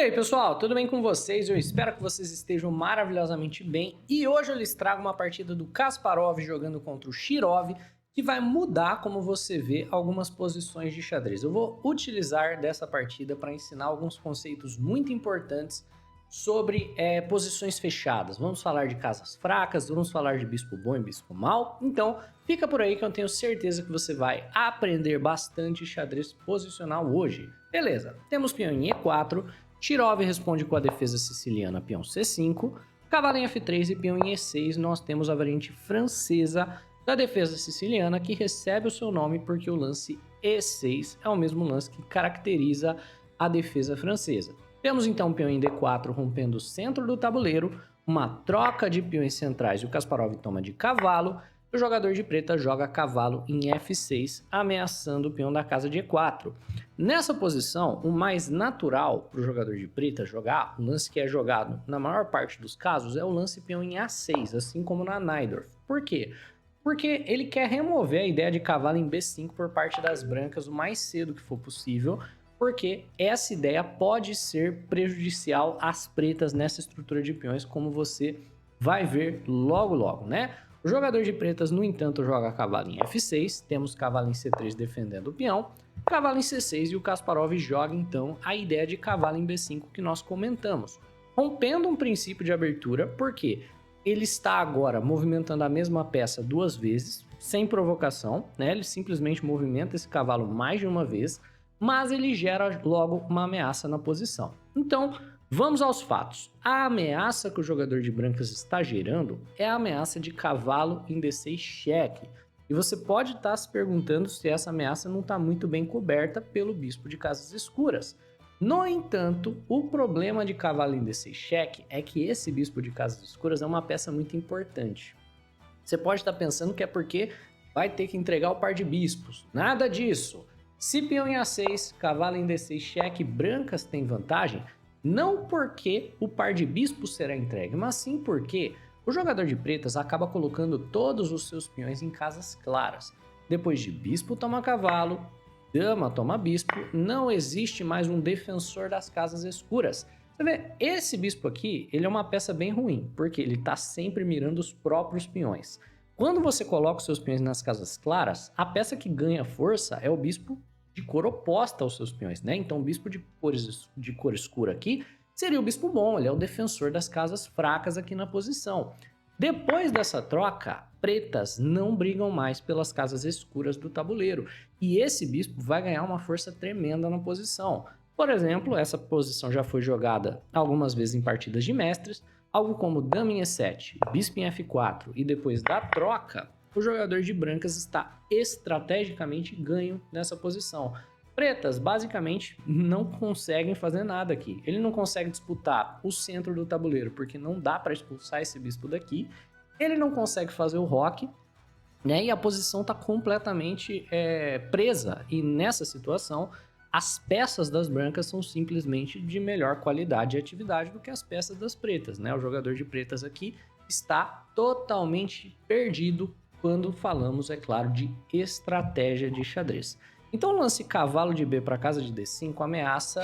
aí, pessoal, tudo bem com vocês? Eu espero que vocês estejam maravilhosamente bem. E hoje eu lhes trago uma partida do Kasparov jogando contra o Shirov, que vai mudar, como você vê, algumas posições de xadrez. Eu vou utilizar dessa partida para ensinar alguns conceitos muito importantes sobre posições fechadas. Vamos falar de casas fracas, vamos falar de bispo bom e bispo mau. Então, fica por aí que eu tenho certeza que você vai aprender bastante xadrez posicional hoje. Beleza, temos peão em E4, Shirov responde com a defesa siciliana, peão C5, cavalo em F3 e peão em E6. Nós temos a variante francesa da defesa siciliana, que recebe o seu nome porque o lance E6 é o mesmo lance que caracteriza a defesa francesa. Temos então o peão em D4 rompendo o centro do tabuleiro, uma troca de peões centrais e o Kasparov toma de cavalo. O jogador de preta joga cavalo em F6, ameaçando o peão da casa de E4. Nessa posição, o mais natural para o jogador de preta jogar, o lance que é jogado na maior parte dos casos, é o lance peão em A6, assim como na Najdorf. Por quê? Porque ele quer remover a ideia de cavalo em B5 por parte das brancas o mais cedo que for possível, porque essa ideia pode ser prejudicial às pretas nessa estrutura de peões, como você vai ver logo logo, né? O jogador de pretas, no entanto, joga cavalo em F6, temos cavalo em C3 defendendo o peão, cavalo em C6 e o Kasparov joga então a ideia de cavalo em B5 que nós comentamos, rompendo um princípio de abertura, porque ele está agora movimentando a mesma peça duas vezes, sem provocação, né? Ele simplesmente movimenta esse cavalo mais de uma vez, mas ele gera logo uma ameaça na posição. Então, vamos aos fatos. A ameaça que o jogador de brancas está gerando é a ameaça de cavalo em D6 cheque. E você pode estar se perguntando se essa ameaça não está muito bem coberta pelo bispo de casas escuras. No entanto, o problema de cavalo em D6 cheque é que esse bispo de casas escuras é uma peça muito importante. Você pode estar pensando que é porque vai ter que entregar o par de bispos. Nada disso. Se peão em A6, cavalo em D6 cheque, brancas têm vantagem, não porque o par de bispos será entregue, mas sim porque o jogador de pretas acaba colocando todos os seus peões em casas claras. Depois de bispo toma cavalo, dama toma bispo, não existe mais um defensor das casas escuras. Você vê, esse bispo aqui, ele é uma peça bem ruim, porque ele está sempre mirando os próprios peões. Quando você coloca os seus peões nas casas claras, a peça que ganha força é o bispo de cor oposta aos seus peões, né? Então o bispo de cor escura aqui seria o bispo bom, ele é o defensor das casas fracas aqui na posição. Depois dessa troca, pretas não brigam mais pelas casas escuras do tabuleiro, e esse bispo vai ganhar uma força tremenda na posição. Por exemplo, essa posição já foi jogada algumas vezes em partidas de mestres, algo como dama em E7, bispo em F4, e depois da troca, o jogador de brancas está estrategicamente ganho nessa posição. Pretas, basicamente, não conseguem fazer nada aqui. Ele não consegue disputar o centro do tabuleiro, porque não dá para expulsar esse bispo daqui. Ele não consegue fazer o roque, né? E a posição está completamente presa. E nessa situação, as peças das brancas são simplesmente de melhor qualidade e atividade do que as peças das pretas, né? O jogador de pretas aqui está totalmente perdido quando falamos, é claro, de estratégia de xadrez. Então o lance cavalo de B para casa de D5 ameaça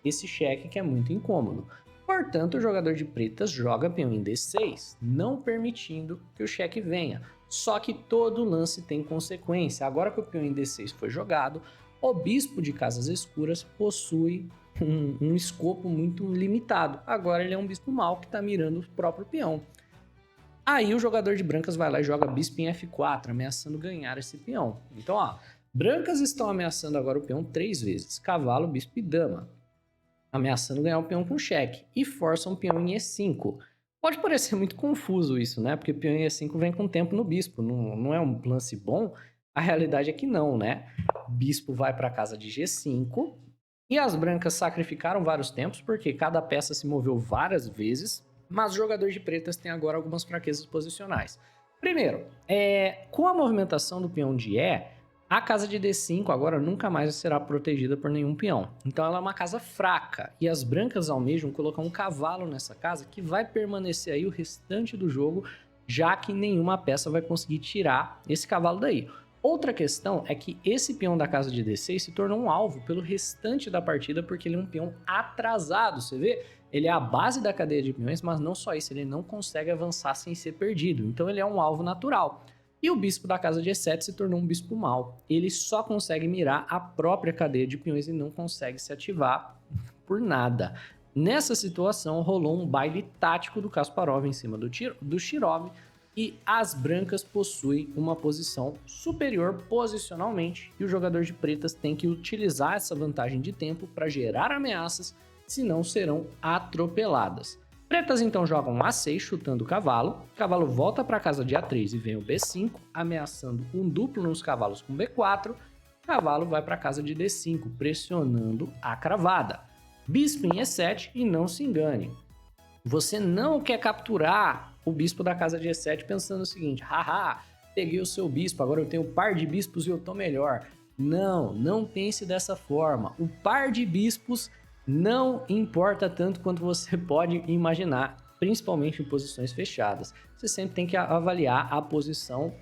esse cheque que é muito incômodo. Portanto, o jogador de pretas joga peão em D6, não permitindo que o cheque venha. Só que todo lance tem consequência. Agora que o peão em D6 foi jogado, o bispo de casas escuras possui um escopo muito limitado. Agora ele é um bispo mau que está mirando o próprio peão. Aí o jogador de brancas vai lá e joga bispo em F4, ameaçando ganhar esse peão. Então, ó, brancas estão ameaçando agora o peão 3 vezes. Cavalo, bispo e dama. Ameaçando ganhar o peão com cheque. E forçam o peão em E5. Pode parecer muito confuso isso, né? Porque o peão em E5 vem com tempo no bispo. Não é um lance bom? A realidade é que não, né? Bispo vai para a casa de G5. E as brancas sacrificaram vários tempos, porque cada peça se moveu várias vezes. Mas o jogador de pretas tem agora algumas fraquezas posicionais. Primeiro, com a movimentação do peão de E, a casa de D5 agora nunca mais será protegida por nenhum peão. Então ela é uma casa fraca, e as brancas almejam colocar um cavalo nessa casa que vai permanecer aí o restante do jogo, já que nenhuma peça vai conseguir tirar esse cavalo daí. Outra questão é que esse peão da casa de D6 se tornou um alvo pelo restante da partida porque ele é um peão atrasado, você vê? Ele é a base da cadeia de peões, mas não só isso, ele não consegue avançar sem ser perdido, então ele é um alvo natural. E o bispo da casa de E7 se tornou um bispo mau, ele só consegue mirar a própria cadeia de peões e não consegue se ativar por nada. Nessa situação rolou um baile tático do Kasparov em cima do Shirov, e as brancas possuem uma posição superior posicionalmente e o jogador de pretas tem que utilizar essa vantagem de tempo para gerar ameaças, senão serão atropeladas. Pretas então jogam A6 chutando o cavalo volta para a casa de A3 e vem o B5, ameaçando um duplo nos cavalos com B4, cavalo vai para a casa de D5, pressionando a cravada. Bispo em E7 e não se engane, você não quer capturar o bispo da casa de E7 pensando o seguinte, haha, peguei o seu bispo, agora eu tenho um par de bispos e eu tô melhor. Não, não pense dessa forma. O par de bispos não importa tanto quanto você pode imaginar, principalmente em posições fechadas. Você sempre tem que avaliar a posição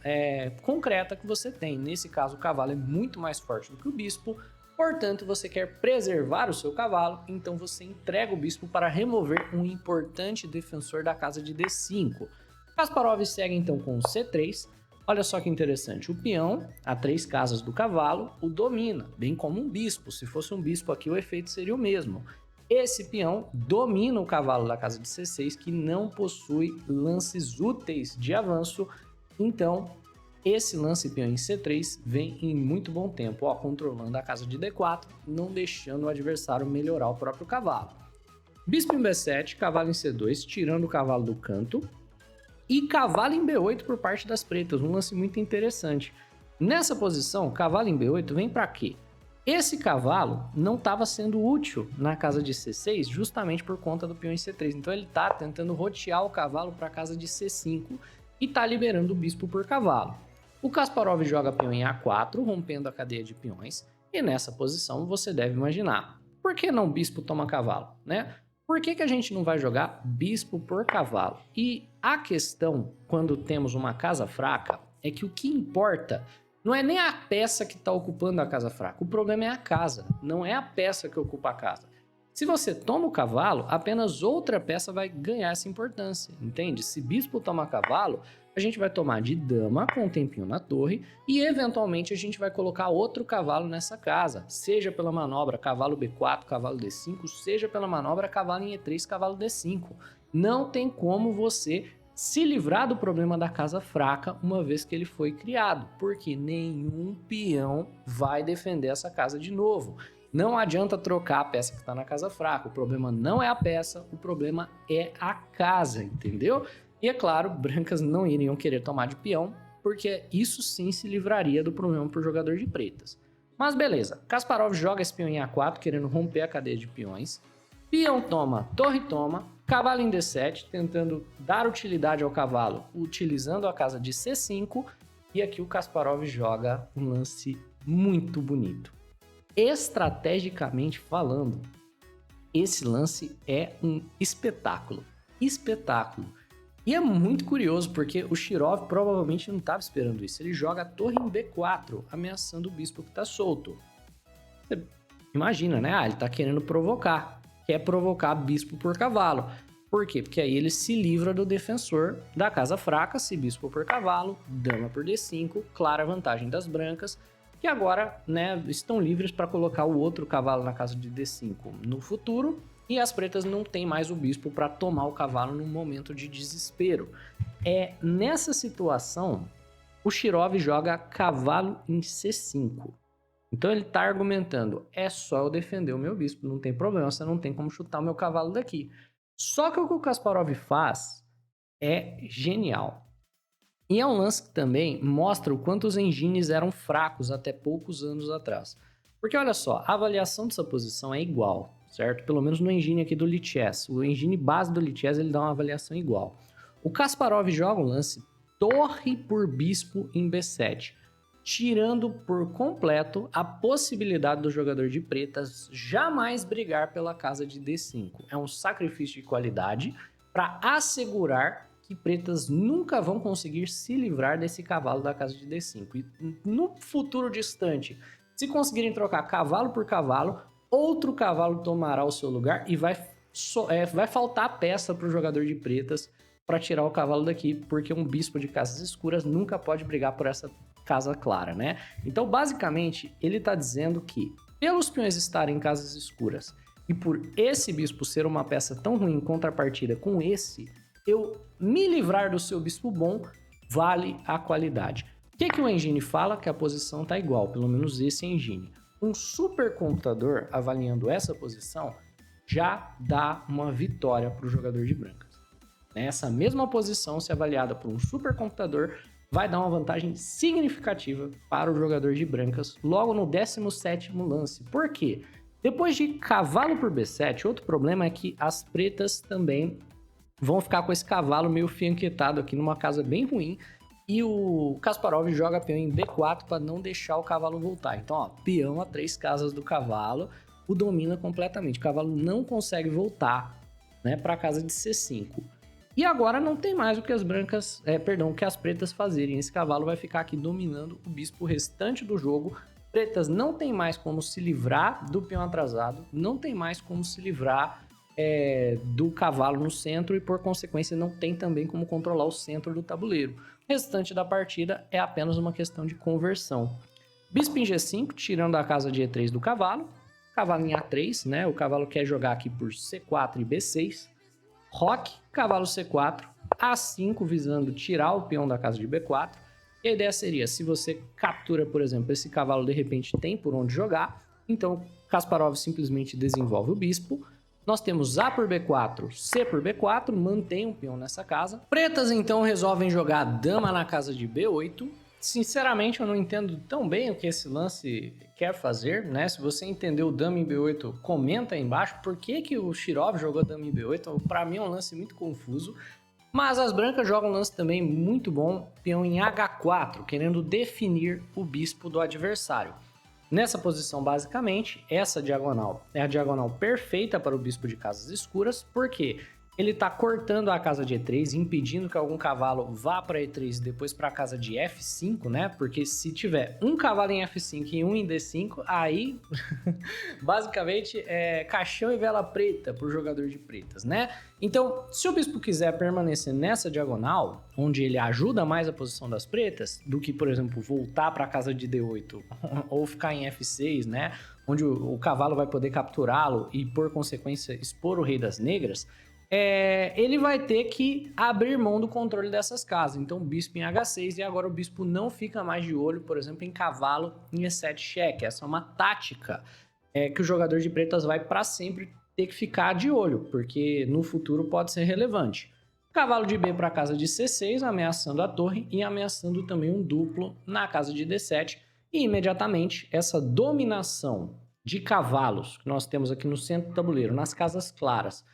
concreta que você tem. Nesse caso, o cavalo é muito mais forte do que o bispo, portanto, você quer preservar o seu cavalo, então você entrega o bispo para remover um importante defensor da casa de D5. Kasparov segue então com o C3. Olha só que interessante, o peão, a 3 casas do cavalo, o domina, bem como um bispo. Se fosse um bispo aqui, o efeito seria o mesmo. Esse peão domina o cavalo da casa de C6, que não possui lances úteis de avanço, então esse lance peão em C3 vem em muito bom tempo, controlando a casa de D4, não deixando o adversário melhorar o próprio cavalo. Bispo em B7, cavalo em C2, tirando o cavalo do canto, e cavalo em B8 por parte das pretas, um lance muito interessante. Nessa posição, cavalo em B8 vem para quê? Esse cavalo não estava sendo útil na casa de C6 justamente por conta do peão em C3, então ele está tentando rotear o cavalo para a casa de C5 e está liberando o bispo por cavalo. O Kasparov joga peão em A4, rompendo a cadeia de peões, e nessa posição você deve imaginar, por que não bispo toma cavalo, né? Por que a gente não vai jogar bispo por cavalo? E a questão, quando temos uma casa fraca, é que o que importa não é nem a peça que está ocupando a casa fraca, o problema é a casa, não é a peça que ocupa a casa. Se você toma o cavalo, apenas outra peça vai ganhar essa importância, entende? Se bispo toma cavalo, a gente vai tomar de dama com um tempinho na torre e eventualmente a gente vai colocar outro cavalo nessa casa, seja pela manobra cavalo B4, cavalo D5, seja pela manobra cavalo em E3, cavalo D5. Não tem como você se livrar do problema da casa fraca uma vez que ele foi criado, porque nenhum peão vai defender essa casa de novo. Não adianta trocar a peça que está na casa fraca, o problema não é a peça, o problema é a casa, entendeu? E é claro, brancas não iriam querer tomar de peão, porque isso sim se livraria do problema para o jogador de pretas. Mas beleza, Kasparov joga esse peão em A4, querendo romper a cadeia de peões. Peão toma, torre toma, cavalo em D7, tentando dar utilidade ao cavalo, utilizando a casa de C5. E aqui o Kasparov joga um lance muito bonito. Estrategicamente falando, esse lance é um espetáculo. Espetáculo. E é muito curioso, porque o Shirov provavelmente não estava esperando isso. Ele joga a torre em B4, ameaçando o bispo que está solto. Você imagina, né? Ele está querendo provocar. Quer provocar bispo por cavalo. Por quê? Porque aí ele se livra do defensor da casa fraca, se bispo por cavalo, dama por D5, clara vantagem das brancas, que agora, né, estão livres para colocar o outro cavalo na casa de D5 no futuro, e as pretas não têm mais o bispo para tomar o cavalo num momento de desespero. Nessa situação, o Shirov joga cavalo em C5. Então ele está argumentando, é só eu defender o meu bispo, não tem problema, você não tem como chutar o meu cavalo daqui. Só que o que o Kasparov faz é genial. E é um lance que também mostra o quanto os engines eram fracos até poucos anos atrás. Porque olha só, a avaliação dessa posição é igual, certo? Pelo menos no engine aqui do Lichess. O engine base do Lichess ele dá uma avaliação igual. O Kasparov joga um lance torre por bispo em B7, tirando por completo a possibilidade do jogador de pretas jamais brigar pela casa de D5. É um sacrifício de qualidade para assegurar que pretas nunca vão conseguir se livrar desse cavalo da casa de D5. E no futuro distante, se conseguirem trocar cavalo por cavalo, outro cavalo tomará o seu lugar e vai faltar peça para o jogador de pretas para tirar o cavalo daqui, porque um bispo de casas escuras nunca pode brigar por essa casa clara, né? Então, basicamente, ele está dizendo que, pelos peões estarem em casas escuras e por esse bispo ser uma peça tão ruim em contrapartida com esse, eu me livrar do seu bispo bom vale a qualidade. O que o engine fala? Que a posição está igual, pelo menos esse engine. Um supercomputador avaliando essa posição já dá uma vitória para o jogador de brancas. Essa mesma posição, se avaliada por um supercomputador, vai dar uma vantagem significativa para o jogador de brancas logo no 17º lance. Por quê? Depois de cavalo por B7, outro problema é que as pretas também vão ficar com esse cavalo meio fianquetado aqui numa casa bem ruim, e o Kasparov joga peão em B4 para não deixar o cavalo voltar. Então, ó, peão a 3 casas do cavalo, o domina completamente. O cavalo não consegue voltar, né, para a casa de C5. E agora não tem mais o que as brancas, o que as pretas fazerem. Esse cavalo vai ficar aqui dominando o bispo o restante do jogo. Pretas não tem mais como se livrar do peão atrasado, não tem mais como se livrar do cavalo no centro e, por consequência, não tem também como controlar o centro do tabuleiro. O restante da partida é apenas uma questão de conversão. Bispo em G5, tirando a casa de E3 do cavalo. Cavalo em A3, né? O cavalo quer jogar aqui por C4 e B6. Roque, cavalo C4, A5, visando tirar o peão da casa de B4. E a ideia seria, se você captura, por exemplo, esse cavalo, de repente tem por onde jogar, então Kasparov simplesmente desenvolve o bispo. Nós temos A por B4, C por B4, mantém um peão nessa casa. Pretas, então, resolvem jogar dama na casa de B8. Sinceramente, eu não entendo tão bem o que esse lance quer fazer, né? Se você entendeu dama em B8, comenta aí embaixo por que o Shirov jogou dama em B8. Para mim é um lance muito confuso. Mas as brancas jogam um lance também muito bom, peão em H4, querendo definir o bispo do adversário. Nessa posição, basicamente, essa diagonal é a diagonal perfeita para o bispo de casas escuras, porque ele está cortando a casa de E3, impedindo que algum cavalo vá para E3 e depois para a casa de F5, né? Porque se tiver um cavalo em F5 e um em D5, aí basicamente é caixão e vela preta para o jogador de pretas, né? Então, se o bispo quiser permanecer nessa diagonal, onde ele ajuda mais a posição das pretas, do que, por exemplo, voltar para a casa de D8 ou ficar em F6, né? Onde o cavalo vai poder capturá-lo e, por consequência, expor o rei das negras, ele vai ter que abrir mão do controle dessas casas. Então, bispo em H6, e agora o bispo não fica mais de olho, por exemplo, em cavalo em E7 cheque. Essa é uma tática que o jogador de pretas vai para sempre ter que ficar de olho, porque no futuro pode ser relevante. Cavalo de B para a casa de C6, ameaçando a torre e ameaçando também um duplo na casa de D7. E imediatamente essa dominação de cavalos que nós temos aqui no centro do tabuleiro, nas casas claras,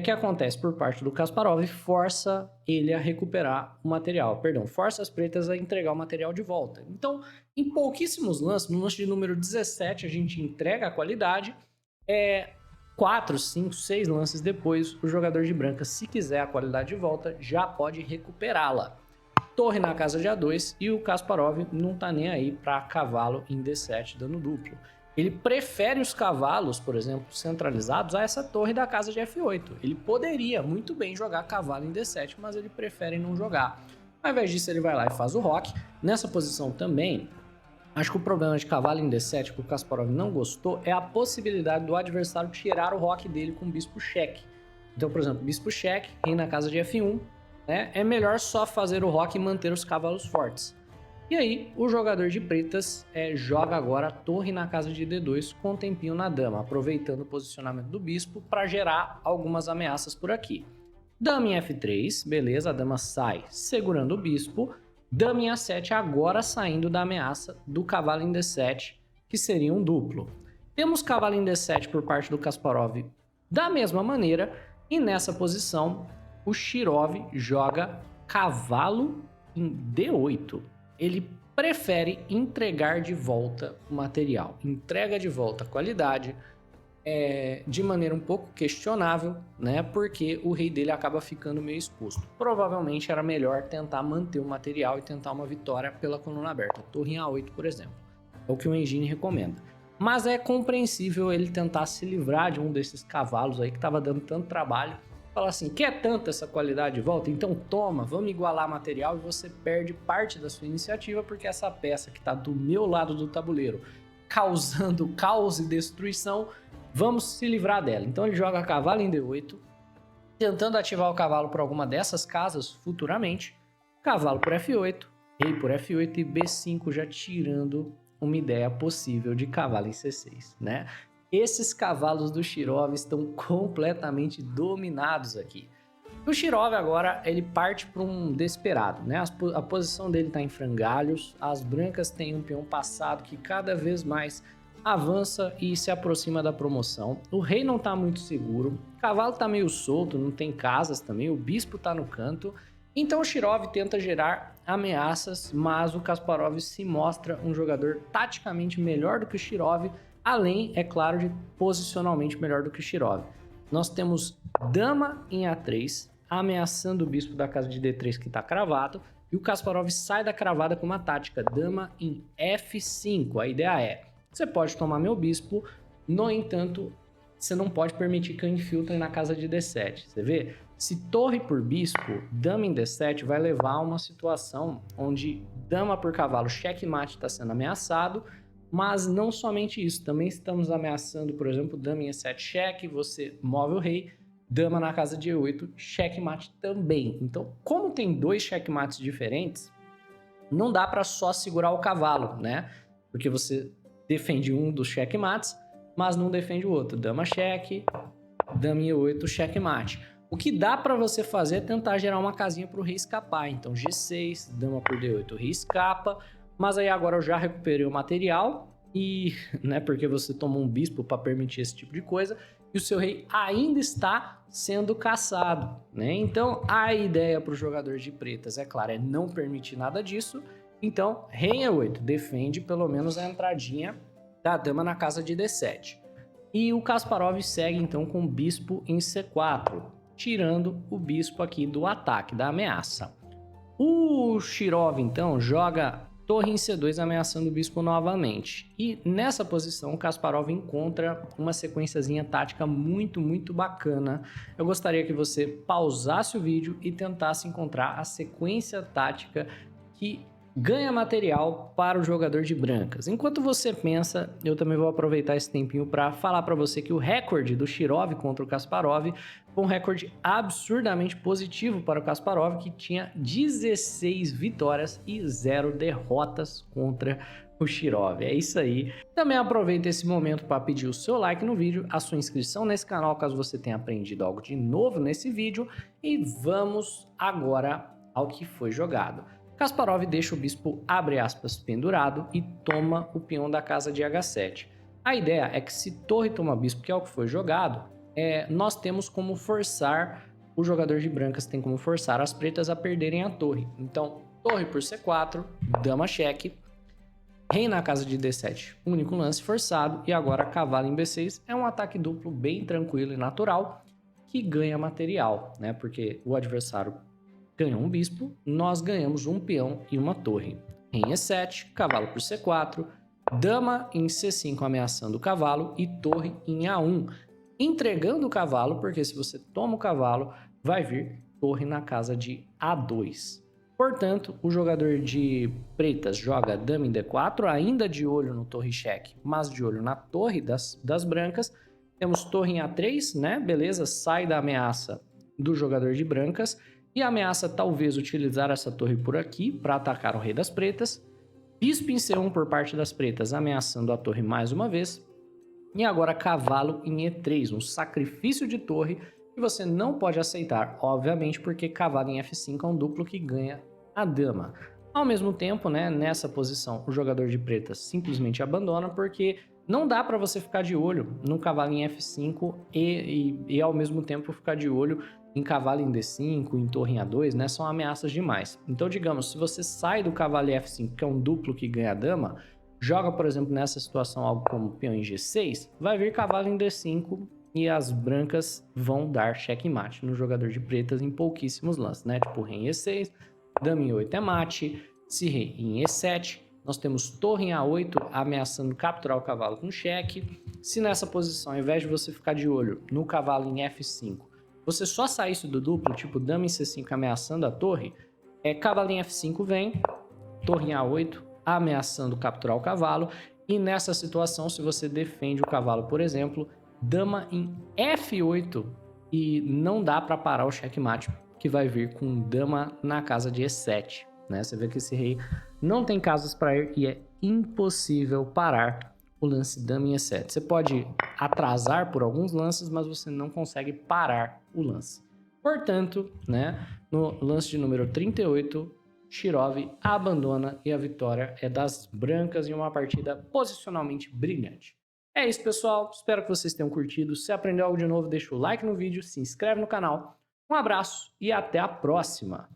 que acontece por parte do Kasparov, força ele a recuperar o material, força as pretas a entregar o material de volta. Então, em pouquíssimos lances, no lance de número 17, a gente entrega a qualidade, 4, 5, 6 lances depois, o jogador de branca, se quiser a qualidade de volta, já pode recuperá-la. Torre na casa de A2 e o Kasparov não tá nem aí para cavalo em D7 dando duplo. Ele prefere os cavalos, por exemplo, centralizados a essa torre da casa de F8. Ele poderia muito bem jogar cavalo em D7, mas ele prefere não jogar. Ao invés disso, ele vai lá e faz o roque. Nessa posição também, acho que o problema de cavalo em D7 que o Kasparov não gostou é a possibilidade do adversário tirar o roque dele com bispo cheque. Então, por exemplo, bispo cheque, rei na casa de F1, né? É melhor só fazer o roque e manter os cavalos fortes. E aí, o jogador de pretas joga agora torre na casa de D2 com tempinho na dama, aproveitando o posicionamento do bispo para gerar algumas ameaças por aqui. Dama em F3, beleza, a dama sai segurando o bispo. Dama em A7 agora saindo da ameaça do cavalo em D7, que seria um duplo. Temos cavalo em D7 por parte do Kasparov da mesma maneira, e nessa posição o Shirov joga cavalo em D8. Ele prefere entregar de volta o material. Entrega de volta a qualidade, de maneira um pouco questionável, né? Porque o rei dele acaba ficando meio exposto. Provavelmente era melhor tentar manter o material e tentar uma vitória pela coluna aberta. Torre em A8, por exemplo. É o que o engine recomenda. Mas é compreensível ele tentar se livrar de um desses cavalos aí que estava dando tanto trabalho. Falar assim, quer tanto essa qualidade de volta? Então toma, vamos igualar material e você perde parte da sua iniciativa porque essa peça que está do meu lado do tabuleiro causando caos e destruição, vamos se livrar dela. Então ele joga cavalo em D8, tentando ativar o cavalo por alguma dessas casas futuramente. Cavalo por F8, rei por F8 e B5 já tirando uma ideia possível de cavalo em C6, né? Esses cavalos do Shirov estão completamente dominados aqui. O Shirov agora ele parte para um desesperado, né? A posição dele está em frangalhos, as brancas têm um peão passado que cada vez mais avança e se aproxima da promoção. O rei não está muito seguro, o cavalo está meio solto, não tem casas também, o bispo está no canto. Então o Shirov tenta gerar ameaças, mas o Kasparov se mostra um jogador taticamente melhor do que o Shirov, além, é claro, de posicionalmente melhor do que o Shirov. Nós temos dama em A3, ameaçando o bispo da casa de D3 que está cravado, e o Kasparov sai da cravada com uma tática, dama em F5. A ideia é, você pode tomar meu bispo, no entanto, você não pode permitir que eu infiltre na casa de D7. Você vê? Se torre por bispo, dama em D7 vai levar a uma situação onde dama por cavalo, checkmate está sendo ameaçado, mas não somente isso, também estamos ameaçando, por exemplo, dama em E7 cheque, você move o rei, dama na casa de E8, checkmate também. Então, como tem dois checkmates diferentes, não dá para só segurar o cavalo, né? Porque você defende um dos checkmates, mas não defende o outro. Dama cheque, dama em E8, checkmate. O que dá para você fazer é tentar gerar uma casinha para o rei escapar. Então, G6, dama por D8, o rei escapa. Mas aí agora eu já recuperei o material e, né, porque você tomou um bispo para permitir esse tipo de coisa, e o seu rei ainda está sendo caçado, né? Então a ideia para os jogadores de pretas, é claro, é não permitir nada disso. Então rei em E8 defende pelo menos a entradinha da dama na casa de D7. E o Kasparov segue então com o bispo em C4, tirando o bispo aqui do ataque, da ameaça. O Shirov então joga torre em C2 ameaçando o bispo novamente. E nessa posição o Kasparov encontra uma sequenciazinha tática muito bacana. Eu gostaria que você pausasse o vídeo e tentasse encontrar a sequência tática que ganha material para o jogador de brancas. Enquanto você pensa, eu também vou aproveitar esse tempinho para falar para você que o recorde do Shirov contra o Kasparov foi um recorde absurdamente positivo para o Kasparov, que tinha 16 vitórias e 0 derrotas contra o Shirov. É isso aí. Também aproveita esse momento para pedir o seu like no vídeo, a sua inscrição nesse canal caso você tenha aprendido algo de novo nesse vídeo, e vamos agora ao que foi jogado. Kasparov deixa o bispo, abre aspas, pendurado e toma o peão da casa de H7. A ideia é que se torre toma bispo, que é o que foi jogado, nós temos como forçar, o jogador de brancas tem como forçar as pretas a perderem a torre. Então, torre por C4, dama cheque, rei na casa de D7, único lance forçado, e agora cavalo em B6 é um ataque duplo bem tranquilo e natural, que ganha material, né? Porque o adversário ganhou um bispo, nós ganhamos um peão e uma torre. Rei em E7, cavalo por C4, dama em C5 ameaçando o cavalo e torre em A1, entregando o cavalo, porque se você toma o cavalo, vai vir torre na casa de A2. Portanto, o jogador de pretas joga dama em D4, ainda de olho no torre cheque, mas de olho na torre das brancas. Temos torre em A3, né? Beleza, sai da ameaça do jogador de brancas e ameaça talvez utilizar essa torre por aqui para atacar o rei das pretas. Bispo em C1 por parte das pretas, ameaçando a torre mais uma vez. E agora cavalo em E3, um sacrifício de torre que você não pode aceitar, obviamente, porque cavalo em F5 é um duplo que ganha a dama. Ao mesmo tempo, né, nessa posição, o jogador de pretas simplesmente abandona, porque não dá para você ficar de olho no cavalo em F5 e ao mesmo tempo ficar de olho em cavalo em D5, em torre em A2, né? São ameaças demais. Então, digamos, se você sai do cavalo em F5, que é um duplo que ganha a dama, joga, por exemplo, nessa situação algo como peão em G6, vai vir cavalo em D5 e as brancas vão dar checkmate no jogador de pretas em pouquíssimos lances, né? Tipo rei em E6, dama em 8 é mate, se rei em E7, nós temos torre em A8 ameaçando capturar o cavalo com cheque. Se nessa posição, ao invés de você ficar de olho no cavalo em F5, você só saísse do duplo, tipo dama em C5 ameaçando a torre, cavalo em F5 vem, torre em A8 ameaçando capturar o cavalo, e nessa situação, se você defende o cavalo, por exemplo, dama em F8 e não dá para parar o checkmate que vai vir com dama na casa de E7, né? Você vê que esse rei não tem casas para ir e é impossível parar o lance dama em E7. Você pode atrasar por alguns lances, mas você não consegue parar o lance. Portanto, né, no lance de número 38, Shirov abandona e a vitória é das brancas em uma partida posicionalmente brilhante. É isso, pessoal. Espero que vocês tenham curtido. Se aprendeu algo de novo, deixa o like no vídeo, se inscreve no canal. Um abraço e até a próxima!